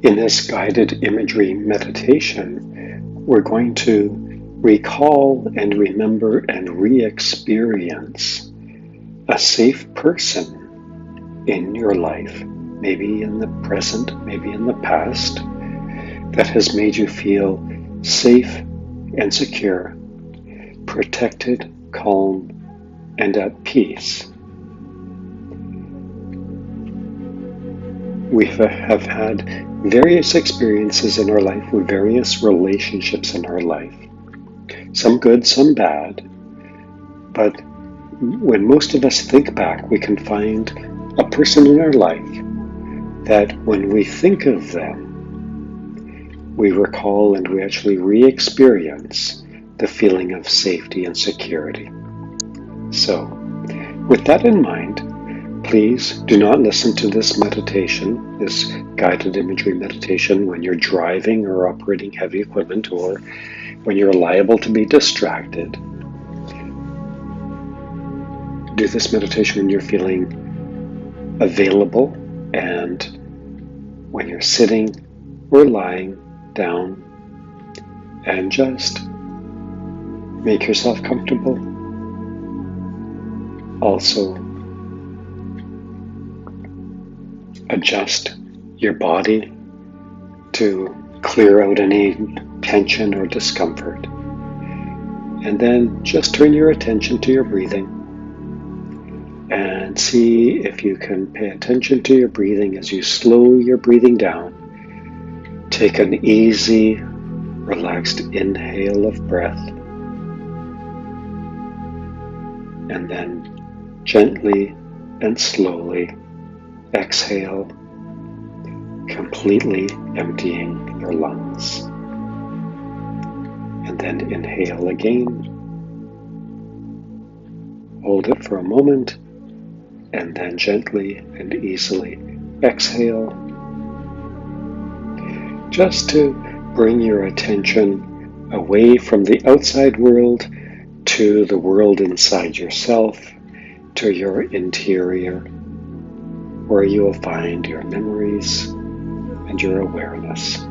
In this guided imagery meditation, we're going to recall and remember and re-experience a safe person in your life, maybe in the present, maybe in the past, that has made you feel safe and secure, protected, calm, and at peace. We have had various experiences in our life with various relationships in our life, some good, some bad, but when most of us think back, we can find a person in our life that when we think of them, we recall and we actually re-experience the feeling of safety and security. So, with that in mind, please do not listen to this meditation, this guided imagery meditation, when you're driving or operating heavy equipment or when you're liable to be distracted. Do this meditation when you're feeling available and when you're sitting or lying down, and just make yourself comfortable. Also, adjust your body to clear out any tension or discomfort. And then just turn your attention to your breathing and see if you can pay attention to your breathing as you slow your breathing down. Take an easy, relaxed inhale of breath, and then gently and slowly exhale, completely emptying your lungs. And then inhale again. Hold it for a moment, and then gently and easily exhale, just to bring your attention away from the outside world to the world inside yourself, to your interior, where you will find your memories and your awareness.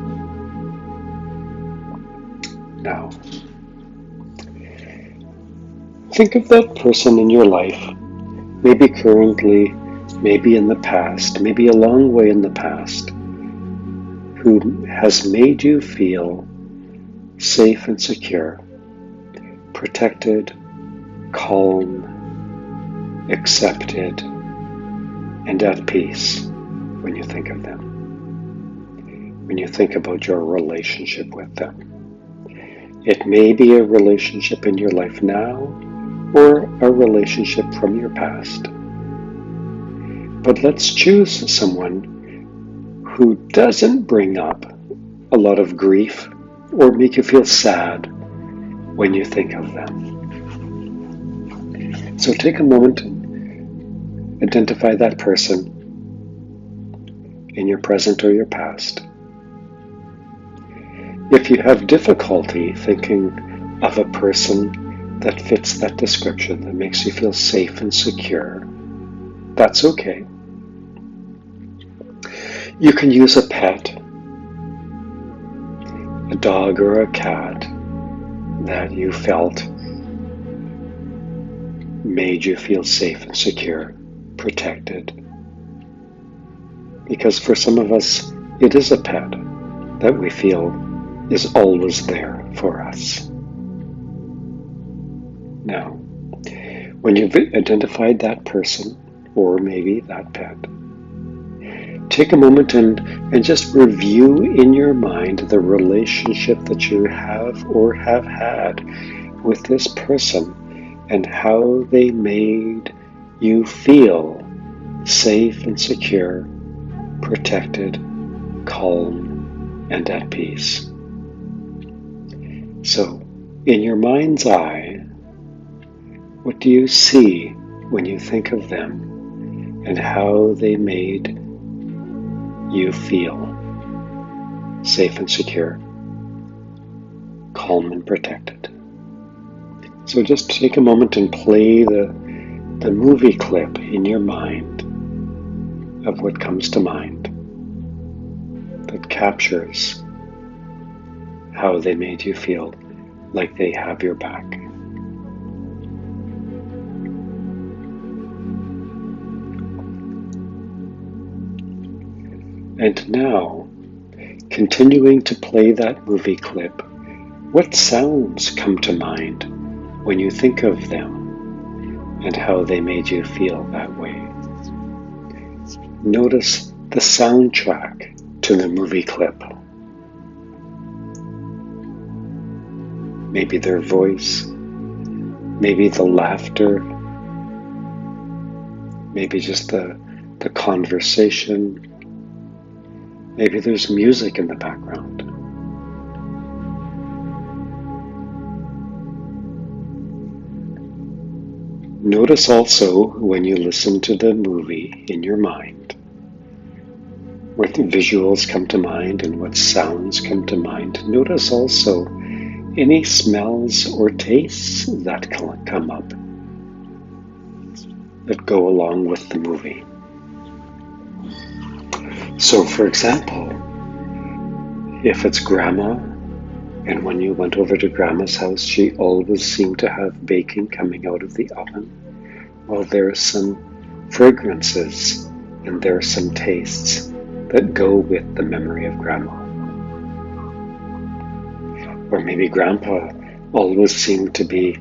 Now, think of that person in your life, maybe currently, maybe in the past, maybe a long way in the past, who has made you feel safe and secure, protected, calm, accepted, and at peace when you think of them, when you think about your relationship with them. It may be a relationship in your life now or a relationship from your past. But let's choose someone who doesn't bring up a lot of grief or make you feel sad when you think of them. So take a moment and identify that person in your present or your past. If you have difficulty thinking of a person that fits that description, that makes you feel safe and secure, that's okay. You can use a pet, a dog or a cat that you felt made you feel safe and secure, protected. Because for some of us, it is a pet that we feel is always there for us. Now, when you've identified that person, or maybe that pet, take a moment and just review in your mind the relationship that you have or have had with this person and how they made you feel safe and secure, protected, calm, and at peace. So, in your mind's eye, what do you see when you think of them and how they made you feel safe and secure, calm and protected? So just take a moment and play the movie clip in your mind of what comes to mind. that captures how they made you feel like they have your back. And now, continuing to play that movie clip, what sounds come to mind when you think of them and how they made you feel that way? Notice the soundtrack to the movie clip. Maybe their voice, maybe the laughter, maybe just the conversation. Maybe there's music in the background. Notice also when you listen to the movie in your mind, what visuals come to mind and what sounds come to mind. Notice also any smells or tastes that come up that go along with the movie. So, for example, if it's Grandma, and when you went over to Grandma's house, she always seemed to have bacon coming out of the oven. Well, there are some fragrances and there are some tastes that go with the memory of Grandma. Or maybe Grandpa always seemed to be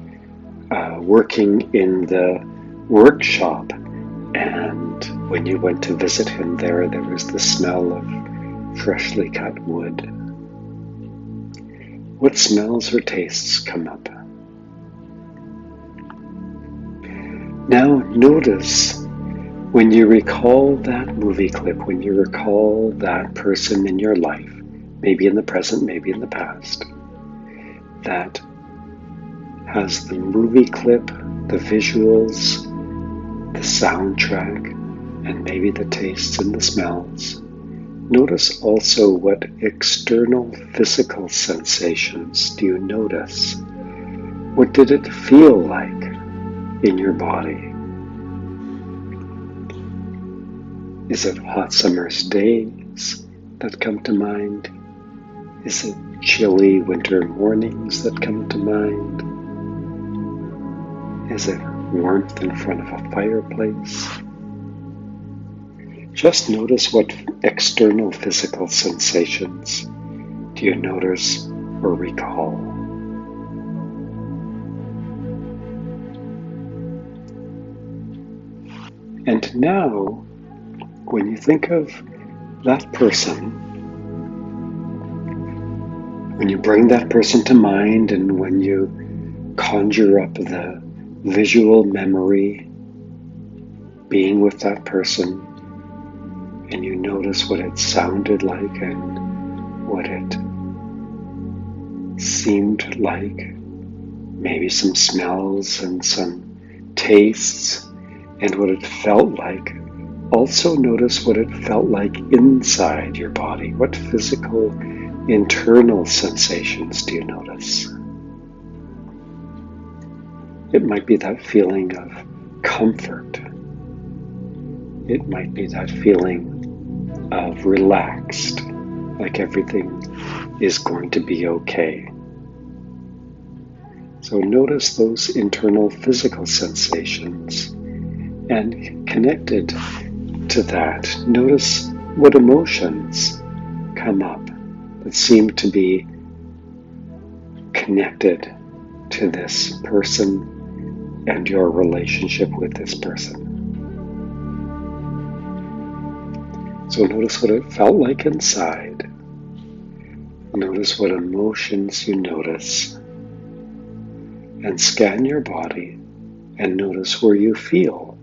working in the workshop, and when you went to visit him there was the smell of freshly cut wood. What smells or tastes come up? Now notice when you recall that movie clip, when you recall that person in your life, maybe in the present, maybe in the past, that has the movie clip, the visuals, the soundtrack, and maybe the tastes and the smells. Notice also what external physical sensations do you notice? What did it feel like in your body? Is it hot summer's days that come to mind? Is it chilly winter mornings that come to mind? Is it warmth in front of a fireplace? Just notice what external physical sensations do you notice or recall. And now, when you think of that person, when you bring that person to mind and when you conjure up the visual memory being with that person, and you notice what it sounded like and what it seemed like, maybe some smells and some tastes, and what it felt like. Also notice what it felt like inside your body. What physical, internal sensations do you notice? It might be that feeling of comfort. It might be that feeling of relaxed, like everything is going to be okay. So notice those internal physical sensations, and connected to that, notice what emotions come up that seem to be connected to this person and your relationship with this person. So notice what it felt like inside. Notice what emotions you notice. And scan your body and notice where you feel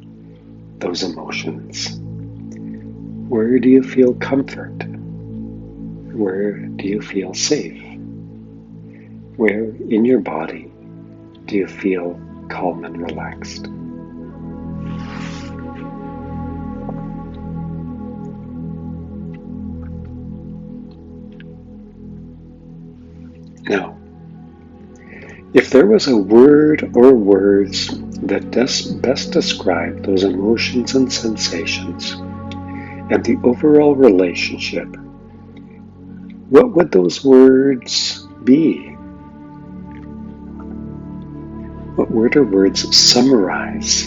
those emotions. Where do you feel comfort? Where do you feel safe? Where in your body do you feel calm and relaxed? Now, if there was a word or words that best describe those emotions and sensations and the overall relationship what would those words be? What word or words summarize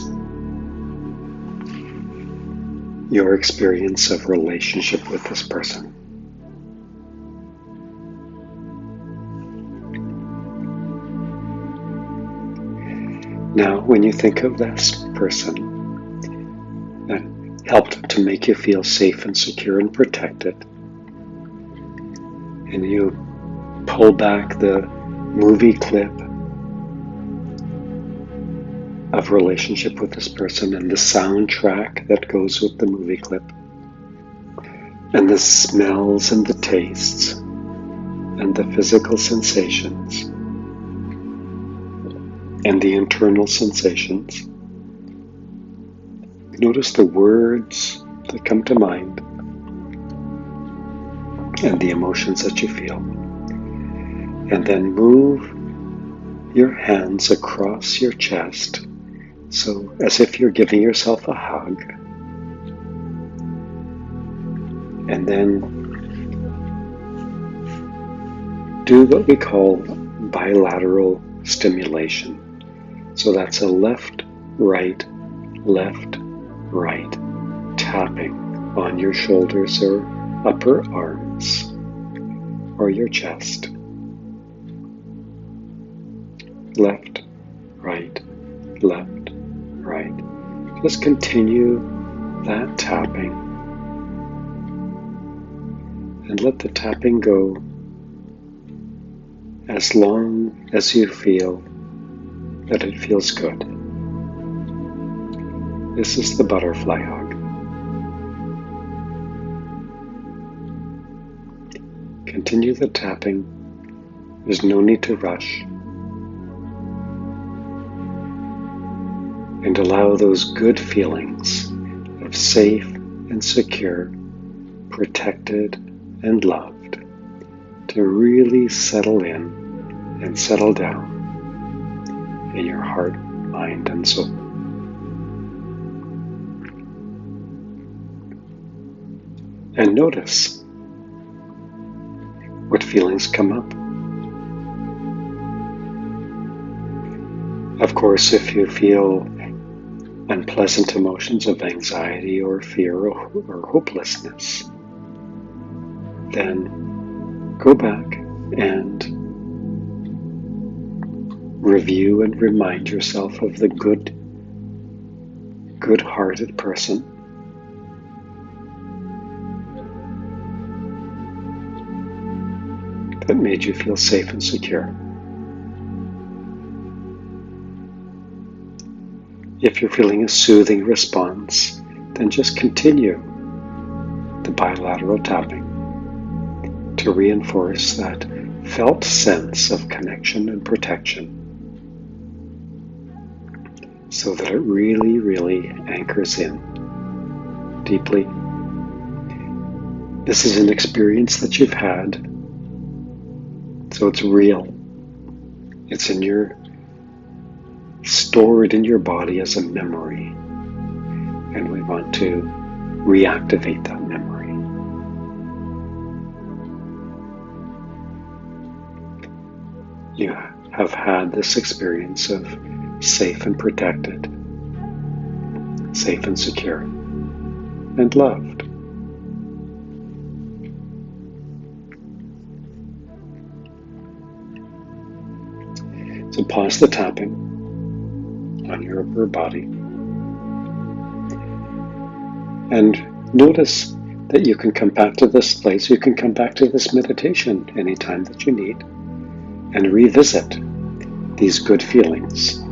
your experience of relationship with this person? Now, when you think of this person that helped to make you feel safe and secure and protected, and you pull back the movie clip of relationship with this person and the soundtrack that goes with the movie clip, and the smells and the tastes and the physical sensations and the internal sensations. Notice the words that come to mind and the emotions that you feel. And then move your hands across your chest, so as if you're giving yourself a hug. And then do what we call bilateral stimulation. So that's a left, right, tapping on your shoulders or upper arms or your chest. Left, right. Just continue that tapping and let the tapping go as long as you feel that it feels good. This is the butterfly hug. Continue the tapping. There's no need to rush. And allow those good feelings of safe and secure, protected and loved to really settle in and settle down in your heart, mind, and soul. And notice what feelings come up. Of course, if you feel unpleasant emotions of anxiety or fear or hopelessness, then go back and review and remind yourself of the good-hearted person that made you feel safe and secure. If you're feeling a soothing response, then just continue the bilateral tapping to reinforce that felt sense of connection and protection so that it really, really anchors in deeply. This is an experience that you've had, so it's real. It's stored in your body as a memory, and we want to reactivate that memory. You have had this experience of safe and protected, safe and secure, and loved. So pause the tapping on your upper body and notice that you can come back to this place, you can come back to this meditation anytime that you need and revisit these good feelings